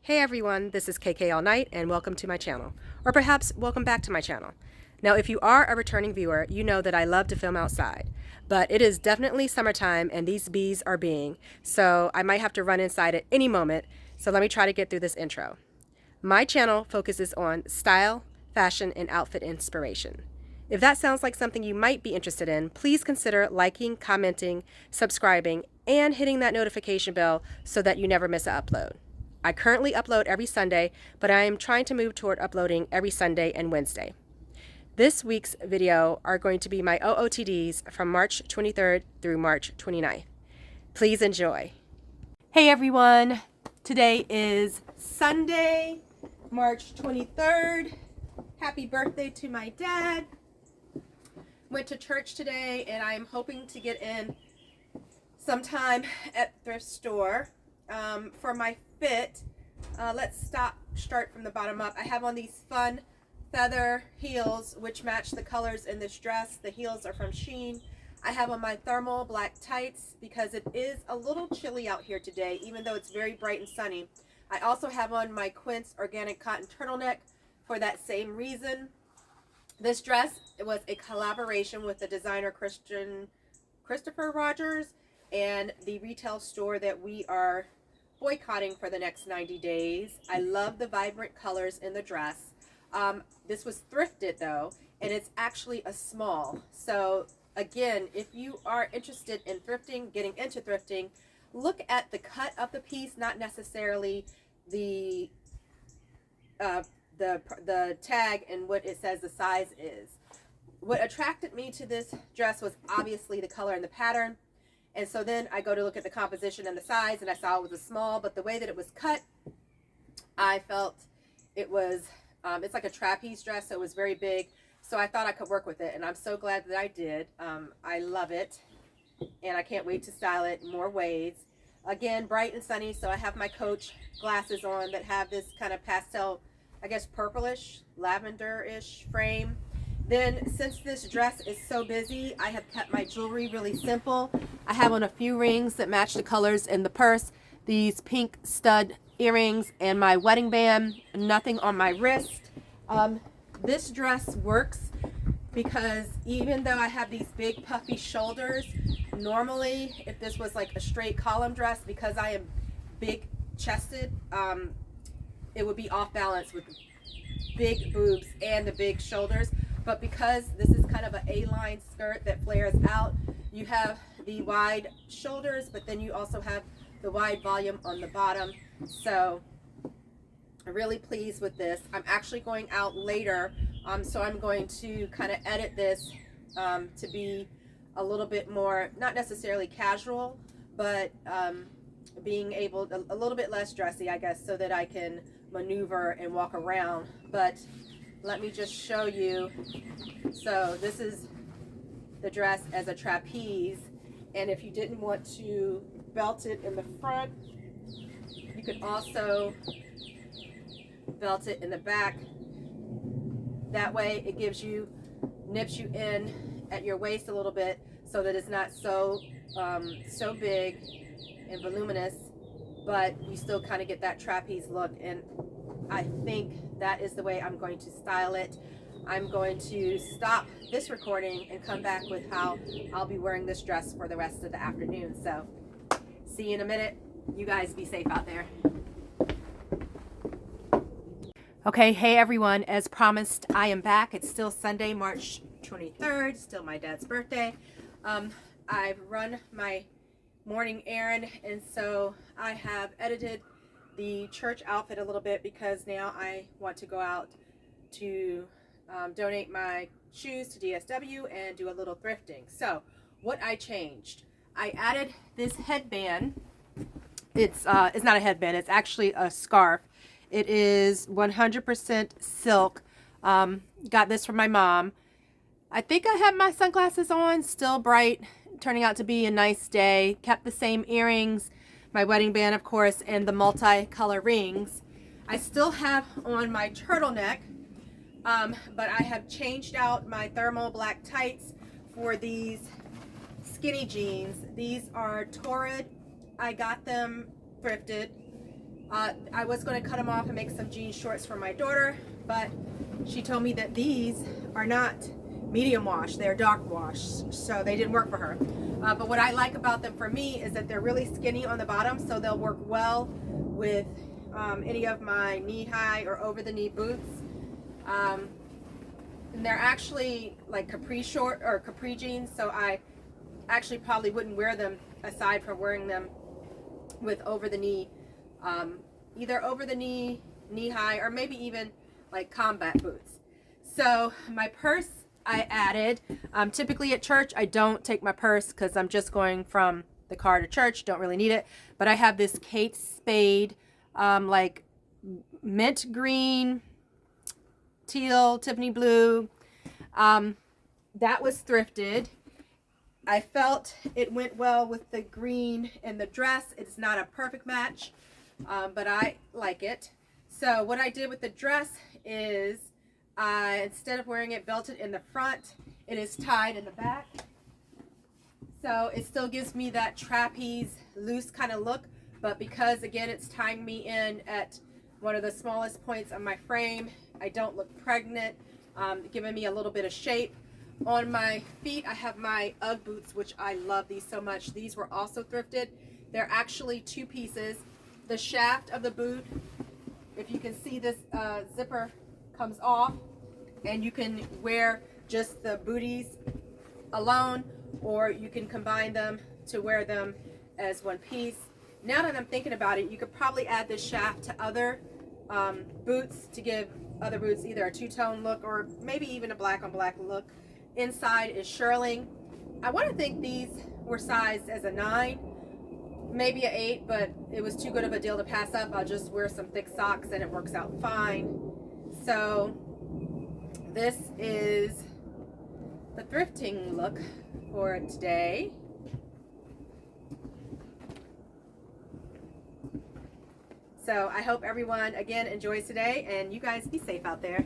Hey everyone, this is KK All Night and welcome to my channel. Or perhaps welcome back to my channel. Now if you are a returning viewer, you know that I love to film outside. But it is definitely summertime and these bees are being, so I might have to run inside at any moment, so let me try to get through this intro. My channel focuses on style, fashion, and outfit inspiration. If that sounds like something you might be interested in, please consider liking, commenting, subscribing, and hitting that notification bell so that you never miss an upload. I currently upload every Sunday, but I am trying to move toward uploading every Sunday and Wednesday. This week's video are going to be my OOTDs from March 23rd through March 29th. Please enjoy. Hey everyone, today is Sunday, March 23rd. Happy birthday to my dad. Went to church today and I'm hoping to get in sometime at thrift store. For my fit, let's start from the bottom up. I have on these fun feather heels which match the colors in this dress. The heels are from Shein. I have on my thermal black tights because it is a little chilly out here today, even though it's very bright and sunny. I also have on my Quince organic cotton turtleneck for that same reason. This dress, it was a collaboration with the designer Christopher Rogers and the retail store that we are boycotting for the next 90 days. I love the vibrant colors in the dress. This was thrifted though, and it's actually a small. So again, if you are interested in thrifting, getting into thrifting, look at the cut of the piece, not necessarily the tag and what it says the size is. What attracted me to this dress was obviously the color and the pattern. And so then I go to look at the composition and the size, and I saw it was a small, but the way that it was cut, I felt it was, it's like a trapeze dress, so it was very big. So I thought I could work with it, and I'm so glad that I did. I love it, and I can't wait to style it in more ways. Again, bright and sunny, so I have my Coach glasses on that have this kind of pastel, I guess purplish, lavender-ish frame. Then, since this dress is so busy, I have kept my jewelry really simple. I have on a few rings that match the colors in the purse, these pink stud earrings, and my wedding band, nothing on my wrist. This dress works because even though I have these big puffy shoulders, normally if this was like a straight column dress, because I am big chested, it would be off balance with big boobs and the big shoulders. But because this is kind of an A-line skirt that flares out, you have the wide shoulders, but then you also have the wide volume on the bottom. So I'm really pleased with this. I'm actually going out later, so I'm going to kind of edit this to be a little bit more, not necessarily casual, but being able, a little bit less dressy, I guess, so that I can maneuver and walk around. But let me just show you. So this is the dress as a trapeze, and if you didn't want to belt it in the front, you could also belt it in the back. That way it gives you, nips you in at your waist a little bit so that it's not so so big and voluminous, but you still kind of get that trapeze look. And I think that is the way I'm going to style it. I'm going to stop this recording and come back with how I'll be wearing this dress for the rest of the afternoon. So see you in a minute. You guys be safe out there. Okay, hey everyone, as promised, I am back. It's still Sunday, March 23rd, still my dad's birthday. I've run my morning errand, and so I have edited the church outfit a little bit because now I want to go out to donate my shoes to DSW and do a little thrifting. So what I changed, I added this headband. It's not a headband, it's actually a scarf. It is 100% silk. Got this from my mom. I think I had my sunglasses on, still bright, turning out to be a nice day. Kept the same earrings, my wedding band of course, and the multi-color rings. I still have on my turtleneck, but I have changed out my thermal black tights for these skinny jeans. These are Torrid. I got them thrifted. I was going to cut them off and make some jean shorts for my daughter, but she told me that these are not medium wash, they're dark wash, so they didn't work for her. But what I like about them for me is that they're really skinny on the bottom, so they'll work well with any of my knee-high or over-the-knee boots. And they're actually like capri short or capri jeans, so I actually probably wouldn't wear them aside from wearing them with over-the-knee, either over-the-knee, knee-high, or maybe even like combat boots. So my purse I added. Typically at church, I don't take my purse because I'm just going from the car to church. Don't really need it. But I have this Kate Spade, like mint green, teal, Tiffany blue. That was thrifted. I felt it went well with the green and the dress. It's not a perfect match, but I like it. So what I did with the dress is instead of wearing it belted in the front, it is tied in the back. So it still gives me that trapeze loose kind of look, but because again it's tying me in at one of the smallest points on my frame, I don't look pregnant, giving me a little bit of shape. On my feet I have my UGG boots, which I love these so much. These were also thrifted. They're actually two pieces. The shaft of the boot, if you can see this zipper comes off, and you can wear just the booties alone, or you can combine them to wear them as one piece. Now that I'm thinking about it, you could probably add this shaft to other boots to give other boots either a two-tone look or maybe even a black on black look. Inside is shearling. I want to think these were sized as a 9, maybe an 8, but it was too good of a deal to pass up. I'll just wear some thick socks and it works out fine. So this is the thrifting look for today. So I hope everyone again enjoys today, and you guys be safe out there.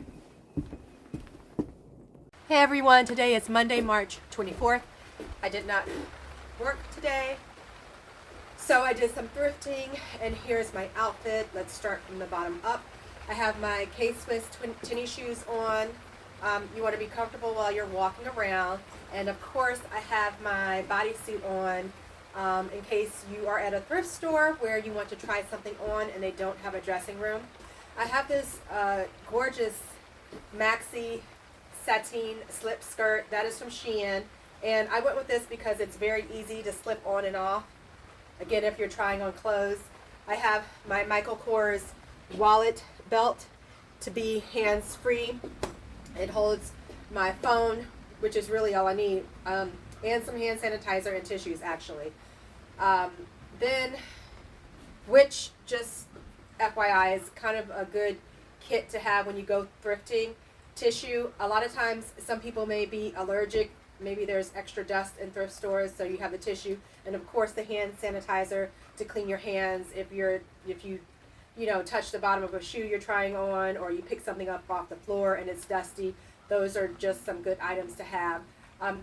Hey everyone, today is Monday, March 24th. I did not work today, so I did some thrifting, and here's my outfit. Let's start from the bottom up. I have my K-Swiss tennis shoes on. You want to be comfortable while you're walking around, and of course I have my bodysuit on in case you are at a thrift store where you want to try something on and they don't have a dressing room. I have this gorgeous maxi sateen slip skirt that is from Shein, and I went with this because it's very easy to slip on and off, again if you're trying on clothes. I have my Michael Kors wallet belt to be hands-free. It holds my phone, which is really all I need, and some hand sanitizer and tissues actually. Then, which just FYI is kind of a good kit to have when you go thrifting. Tissue, a lot of times some people may be allergic, maybe there's extra dust in thrift stores, so you have the tissue, and of course the hand sanitizer to clean your hands if you know, touch the bottom of a shoe you're trying on, or you pick something up off the floor and it's dusty. Those are just some good items to have.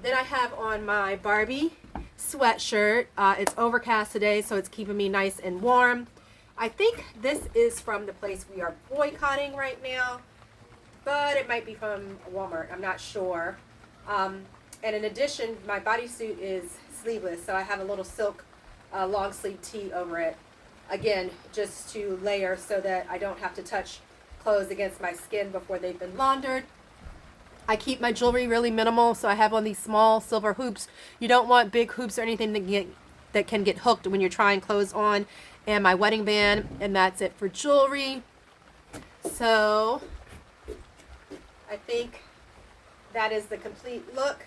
Then I have on my Barbie sweatshirt. It's overcast today, so it's keeping me nice and warm. I think this is from the place we are boycotting right now, but it might be from Walmart. I'm not sure. And in addition, my bodysuit is sleeveless, so I have a little silk long sleeve tee over it. Again, just to layer so that I don't have to touch clothes against my skin before they've been laundered. I keep my jewelry really minimal, so I have on these small silver hoops. You don't want big hoops or anything that can get hooked when you're trying clothes on. And my wedding band, and that's it for jewelry. So I think that is the complete look.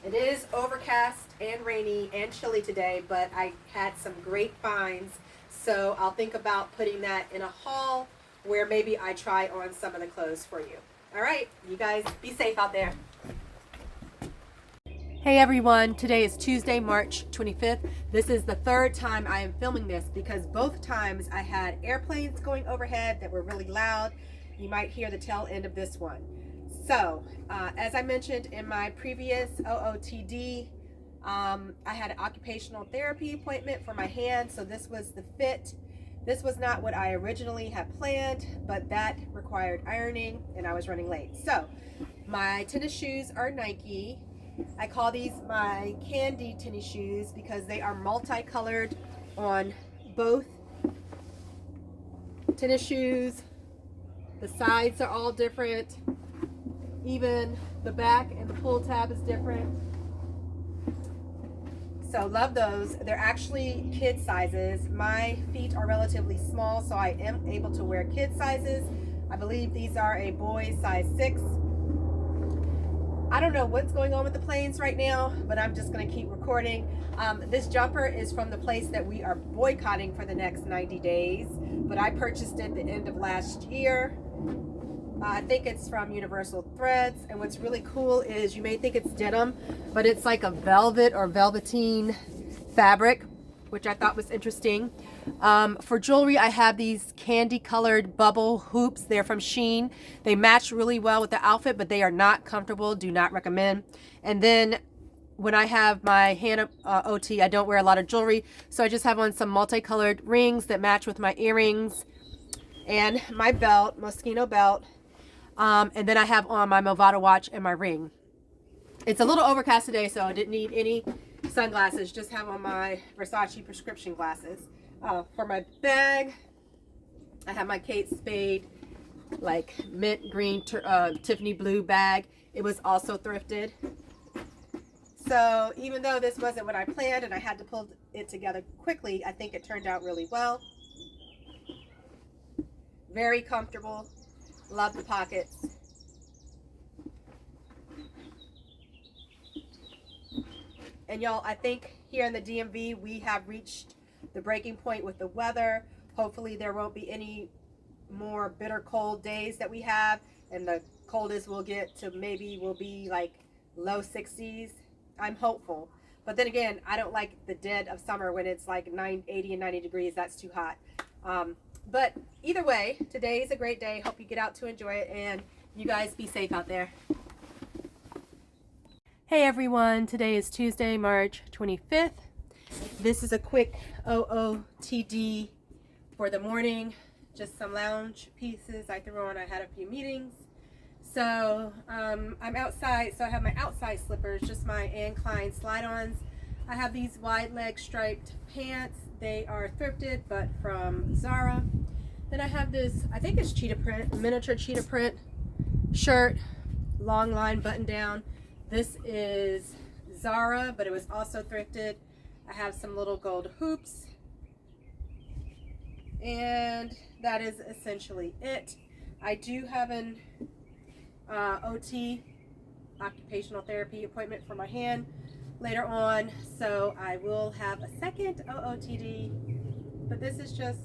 It is overcast and rainy and chilly today, but I had some great finds, so I'll think about putting that in a haul where maybe I try on some of the clothes for you. All right, you guys be safe out there. Hey everyone, today is Tuesday, March 25th. This is the third time I am filming this because both times I had airplanes going overhead that were really loud. You might hear the tail end of this one. So, as I mentioned in my previous OOTD I had an occupational therapy appointment for my hand, so this was the fit. This was not what I originally had planned, but that required ironing and I was running late. So my tennis shoes are Nike. I call these my candy tennis shoes because they are multicolored on both tennis shoes. The sides are all different. Even the back and the pull tab is different. So love those. They're actually kid sizes. My feet are relatively small, so I am able to wear kid sizes. I believe these are a boy size 6. I don't know what's going on with the planes right now, but I'm just going to keep recording. This jumper is from the place that we are boycotting for the next 90 days, but I purchased it at the end of last year. I think it's from Universal Threads, and what's really cool is you may think it's denim, but it's like a velvet or velveteen fabric, which I thought was interesting. For jewelry, I have these candy colored bubble hoops. They're from Shein. They match really well with the outfit, but they are not comfortable. Do not recommend. And then when I have my hand OT, I don't wear a lot of jewelry, so I just have on some multicolored rings that match with my earrings and my belt, Moschino belt. And then I have on my Movado watch and my ring. It's a little overcast today, so I didn't need any sunglasses. Just have on my Versace prescription glasses. For my bag, I have my Kate Spade, like mint green, Tiffany blue bag. It was also thrifted. So even though this wasn't what I planned and I had to pull it together quickly, I think it turned out really well. Very comfortable. Love the pockets. And y'all, I think here in the DMV, we have reached the breaking point with the weather. Hopefully there won't be any more bitter cold days that we have. And the coldest we'll get to maybe will be like low 60s. I'm hopeful. But then again, I don't like the dead of summer when it's like 80 and 90 degrees. That's too hot. But either way, today is a great day. Hope you get out to enjoy it, and you guys be safe out there. Hey everyone, today is Tuesday, March 25th. This is a quick OOTD for the morning. Just some lounge pieces I threw on. I had a few meetings. So I'm outside, so I have my outside slippers, just my Anne Klein slide-ons. I have these wide leg striped pants. They are thrifted, but from Zara. Then I have this, I think it's cheetah print, miniature cheetah print shirt, long line button down. This is Zara, but it was also thrifted. I have some little gold hoops. And that is essentially it. I do have an OT, occupational therapy appointment for my hand later on, so I will have a second OOTD, but this is just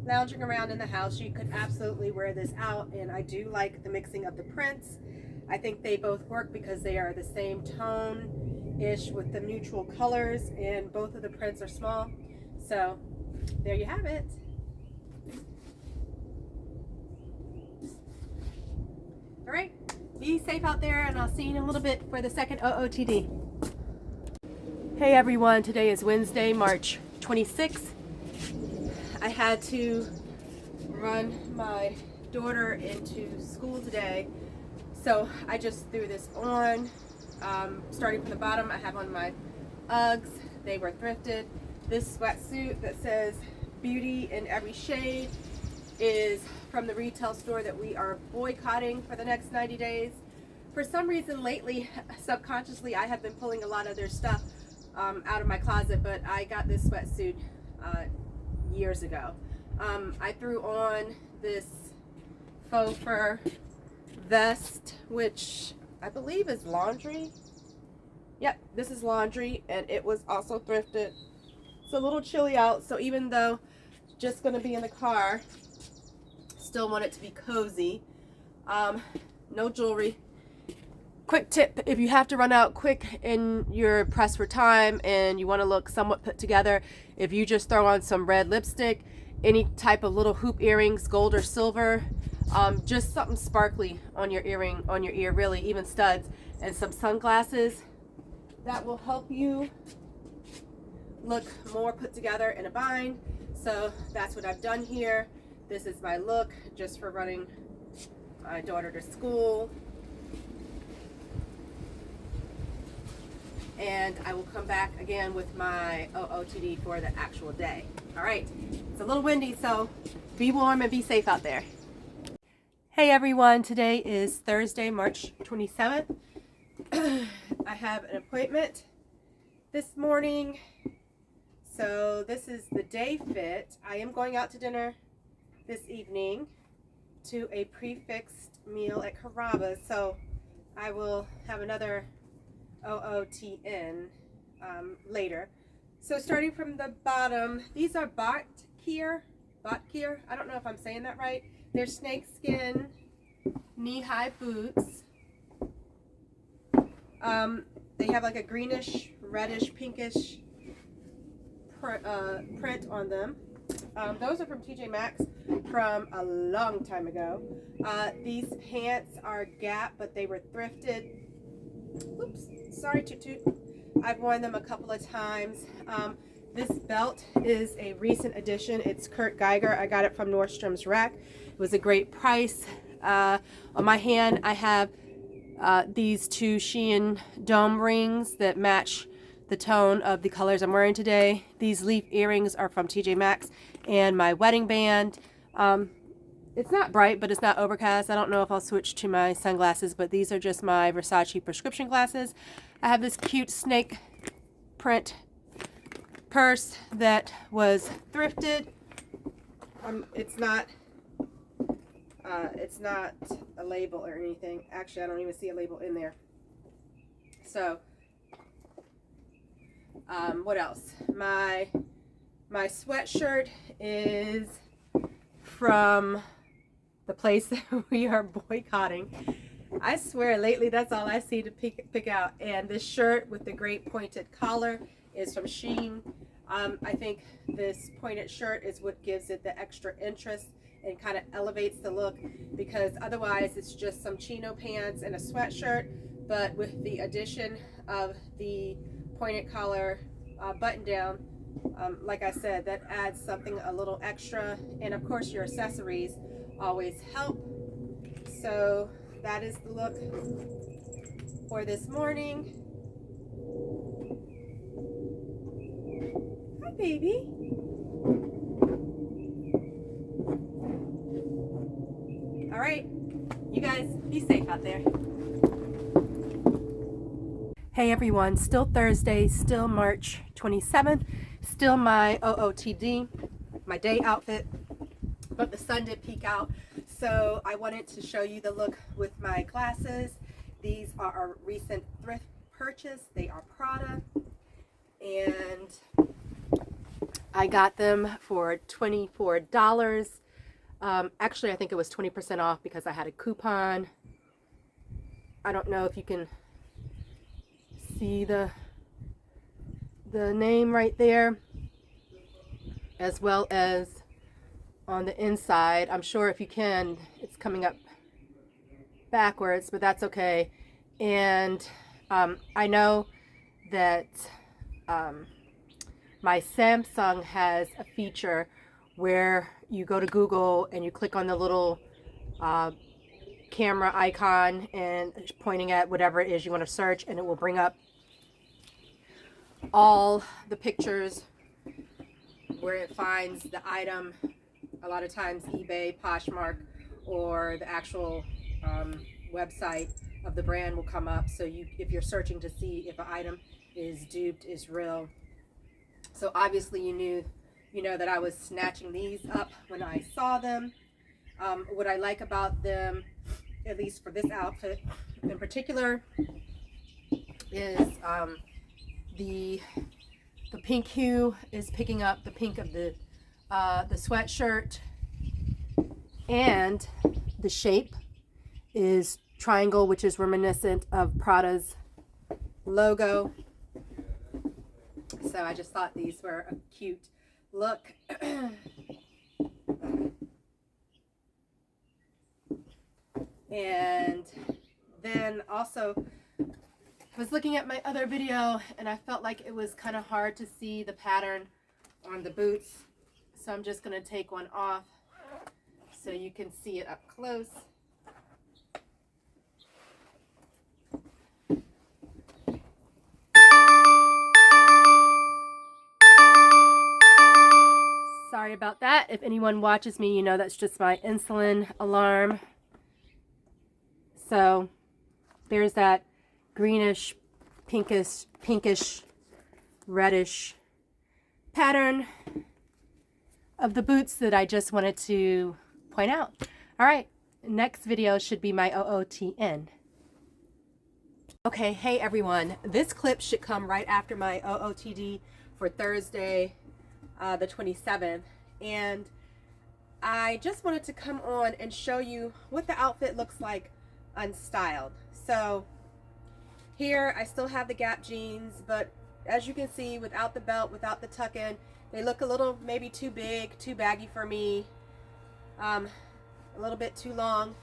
lounging around in the house. You could absolutely wear this out, and I do like the mixing of the prints. I think they both work because they are the same tone-ish with the neutral colors, and both of the prints are small. So there you have it. All right, be safe out there, and I'll see you in a little bit for the second OOTD. Hey everyone, today is Wednesday, March 26th. I had to run my daughter into school today, so I just threw this on. Starting from the bottom, I have on my Uggs. They were thrifted. This sweatsuit that says beauty in every shade is from the retail store that we are boycotting for the next 90 days. For some reason lately, subconsciously, I have been pulling a lot of their stuff out of my closet, but I got this sweatsuit years ago. I threw on this faux fur vest, which I believe is laundry. Yep, this is laundry, and it was also thrifted. It's a little chilly out, so even though just going to be in the car, still want it to be cozy. No jewelry. Quick tip, if you have to run out quick and you're pressed for time and you want to look somewhat put together, if you just throw on some red lipstick, any type of little hoop earrings, gold or silver, just something sparkly on your earring, on your ear, really, even studs, and some sunglasses, that will help you look more put together in a bind. So that's what I've done here. This is my look just for running my daughter to school. And I will come back again with my OOTD for the actual day. All right, it's a little windy, so be warm and be safe out there. Hey everyone, today is Thursday, March 27th. I have an appointment this morning. So this is the day fit. I am going out to dinner this evening to a prefixed meal at Carrabba's. So I will have another OOTN later. So starting from the bottom, these are Botkier. I don't know if I'm saying that right. They're snakeskin knee-high boots. They have like a greenish, reddish, pinkish print on them. Those are from TJ Maxx from a long time ago. These pants are Gap, but they were thrifted. Oops, sorry, toot toot. I've worn them a couple of times. This belt is a recent addition. It's Kurt Geiger. I got it from Nordstrom's Rack. It was a great price. On my hand, I have these two Shein dome rings that match the tone of the colors I'm wearing today. These leaf earrings are from TJ Maxx, and my wedding band. It's not bright, but it's not overcast. I don't know if I'll switch to my sunglasses, but these are just my Versace prescription glasses. I have this cute snake print purse that was thrifted. It's not a label or anything. Actually, I don't even see a label in there. So what else? My sweatshirt is from the place that we are boycotting. I swear lately that's all I see to pick out. And this shirt with the great pointed collar is from Shein. I think this pointed shirt is what gives it the extra interest and kind of elevates the look, because otherwise it's just some chino pants and a sweatshirt, but with the addition of the pointed collar button down, like I said, that adds something a little extra. And of course your accessories always help. So that is the look for this morning. Hi baby. All right, you guys be safe out there. Hey everyone, still Thursday, still March 27th, still my OOTD, my day outfit, but the sun did peek out, so I wanted to show you the look with my glasses. These are a recent thrift purchase. They are Prada, and I got them for $24. Actually, I think it was 20% off because I had a coupon. I don't know if you can see the name right there, as well as on the inside. I'm sure if you can, it's coming up backwards, but that's okay. And I know that my Samsung has a feature where you go to Google and you click on the little camera icon and pointing at whatever it is you want to search, and it will bring up all the pictures where it finds the item. A lot of times eBay, Poshmark, or the actual website of the brand will come up. So if you're searching to see if an item is duped, is real. So obviously you know that I was snatching these up when I saw them. What I like about them, at least for this outfit in particular, is the pink hue is picking up the pink of the sweatshirt, and the shape is triangle, which is reminiscent of Prada's logo. So I just thought these were a cute look. And then also was looking at my other video and I felt like it was kind of hard to see the pattern on the boots. So I'm just going to take one off so you can see it up close. Sorry about that. If anyone watches me, you know that's just my insulin alarm. So there's that greenish, pinkish, reddish pattern of the boots that I just wanted to point out. All right, next video should be my OOTN. Okay, hey everyone. This clip should come right after my OOTD for Thursday, the 27th. And I just wanted to come on and show you what the outfit looks like unstyled. So here I still have the Gap jeans, but as you can see, without the belt, without the tuck-in, they look a little maybe too big, too baggy for me, a little bit too long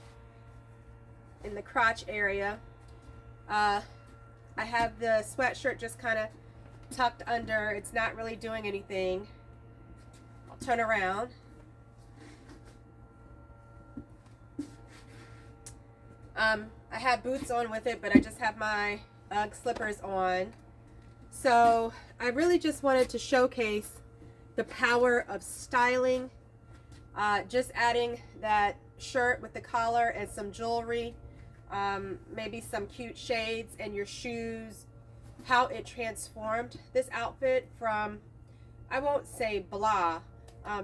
in the crotch area. I have the sweatshirt just kind of tucked under. It's not really doing anything. I'll turn around. I have boots on with it, but I just have my UGG slippers on. So I really just wanted to showcase the power of styling. Just adding that shirt with the collar and some jewelry, maybe some cute shades and your shoes, how it transformed this outfit from, I won't say blah,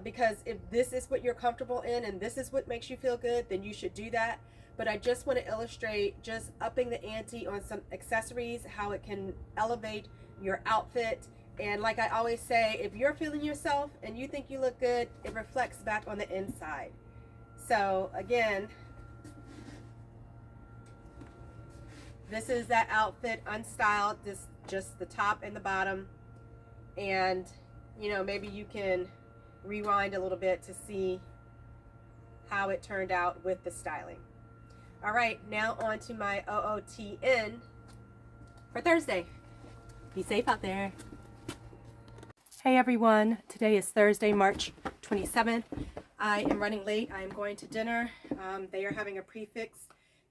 because if this is what you're comfortable in and this is what makes you feel good, then you should do that. But I just want to illustrate just upping the ante on some accessories, how it can elevate your outfit. And like I always say, if you're feeling yourself and you think you look good, it reflects back on the inside. So again, this is that outfit unstyled, this just the top and the bottom. And you know, maybe you can rewind a little bit to see how it turned out with the styling. All right, now on to my OOTN for Thursday. Be safe out there. Hey everyone, today is Thursday, March 27th. I am running late. I am going to dinner. They are having a prefix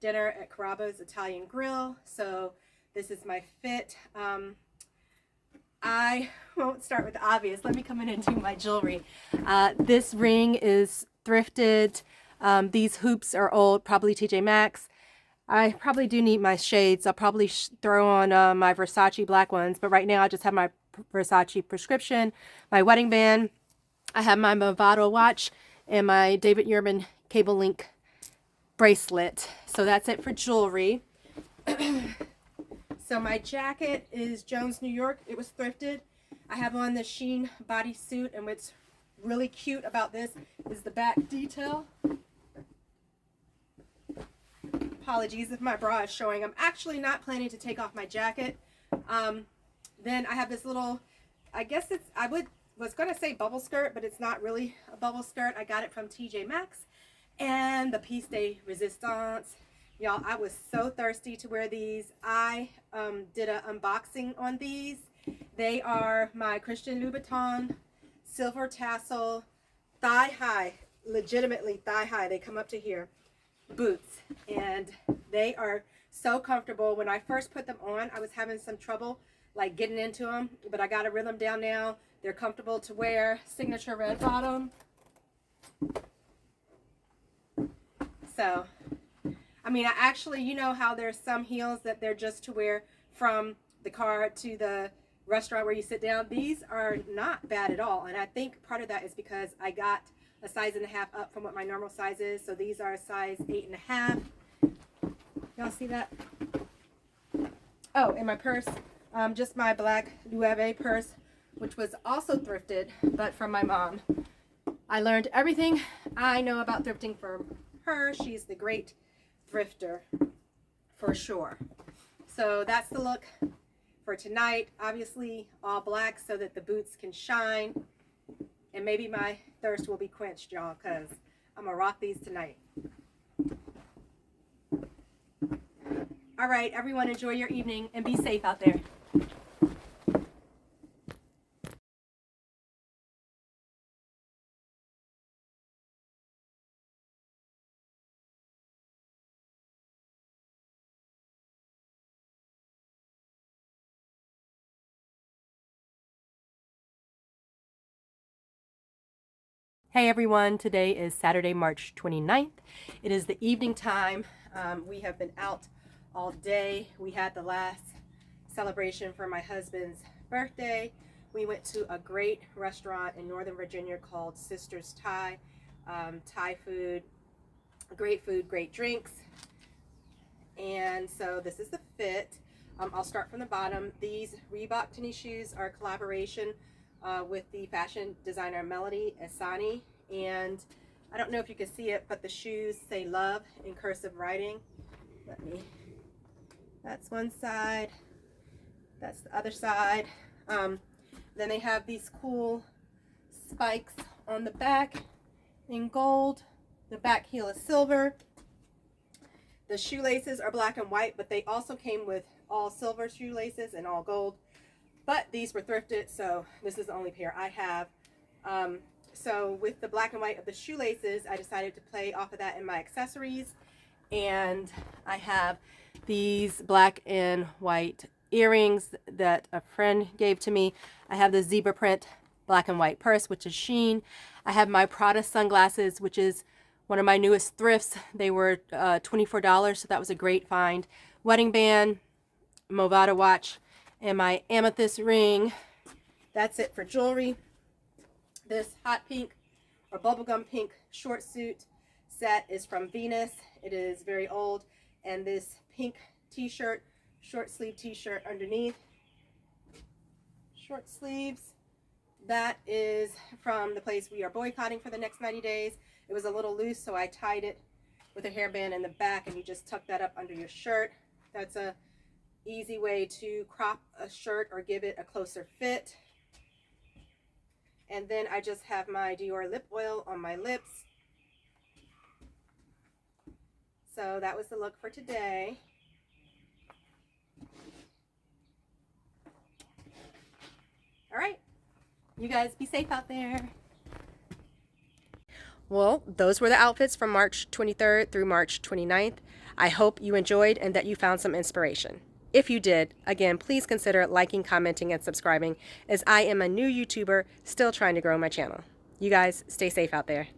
dinner at Carabo's Italian Grill. So this is my fit. I won't start with the obvious. Let me come in and do my jewelry. This ring is thrifted. These hoops are old, probably TJ Maxx. I probably do need my shades. I'll probably throw on my Versace black ones, but right now I just have my Versace prescription, my wedding band. I have my Movado watch and my David Yurman cable link bracelet. So that's it for jewelry. So my jacket is Jones, New York. It was thrifted. I have on the Sheen bodysuit, and what's really cute about this is the back detail. Apologies if my bra is showing. I'm actually not planning to take off my jacket. Then I have this little, I guess it's, was going to say bubble skirt, but it's not really a bubble skirt. I got it from TJ Maxx, and the piece de resistance. Y'all, I was so thirsty to wear these. I did an unboxing on these. They are my Christian Louboutin silver tassel, thigh high, legitimately thigh high. They come up to here, boots, and they are so comfortable. When I first put them on, I was having some trouble like getting into them, but I got a rhythm down now. They're comfortable to wear. Signature red bottom. So, I mean, I actually, you know how there's some heels that they're just to wear from the car to the restaurant where you sit down. These are not bad at all, and I think part of that is because I got a size and a half up from what my normal size is. So these are a size 8.5. Y'all see that? Oh, and my purse, just my black Loewe purse, which was also thrifted, but from my mom. I learned everything I know about thrifting from her. She's the great thrifter for sure. So that's the look for tonight. Obviously all black so that the boots can shine, and maybe my thirst will be quenched, y'all, because I'm gonna rock these tonight. All right, everyone, enjoy your evening and be safe out there. Hey everyone, today is Saturday, March 29th. It is the evening time. We have been out all day. We had the last celebration for my husband's birthday. We went to a great restaurant in Northern Virginia called Sister's Thai. Thai food, great drinks. And so this is the fit. I'll start from the bottom. These Reebok tennis shoes are a collaboration with the fashion designer Melody Asani, and I don't know if you can see it, but the shoes say love in cursive writing. That's one side, that's the other side. Then they have these cool spikes on the back in gold. The back heel is silver. The shoelaces are black and white, but they also came with all silver shoelaces and all gold. But these were thrifted, so this is the only pair I have. So with the black and white of the shoelaces, I decided to play off of that in my accessories. And I have these black and white earrings that a friend gave to me. I have the zebra print black and white purse, which is Sheen. I have my Prada sunglasses, which is one of my newest thrifts. They were $24, so that was a great find. Wedding band, Movado watch, and my amethyst ring. That's it for jewelry. This hot pink or bubblegum pink short suit set is from Venus. It is very old. And this pink t-shirt, short sleeve t-shirt underneath. Short sleeves. That is from the place we are boycotting for the next 90 days. It was a little loose, so I tied it with a hairband in the back, and you just tuck that up under your shirt. That's a easy way to crop a shirt or give it a closer fit. And then I just have my Dior lip oil on my lips. So that was the look for today. All right, you guys be safe out there. Well, those were the outfits from March 23rd through March 29th. I hope you enjoyed and that you found some inspiration. If you did, again, please consider liking, commenting, and subscribing, as I am a new YouTuber still trying to grow my channel. You guys stay safe out there.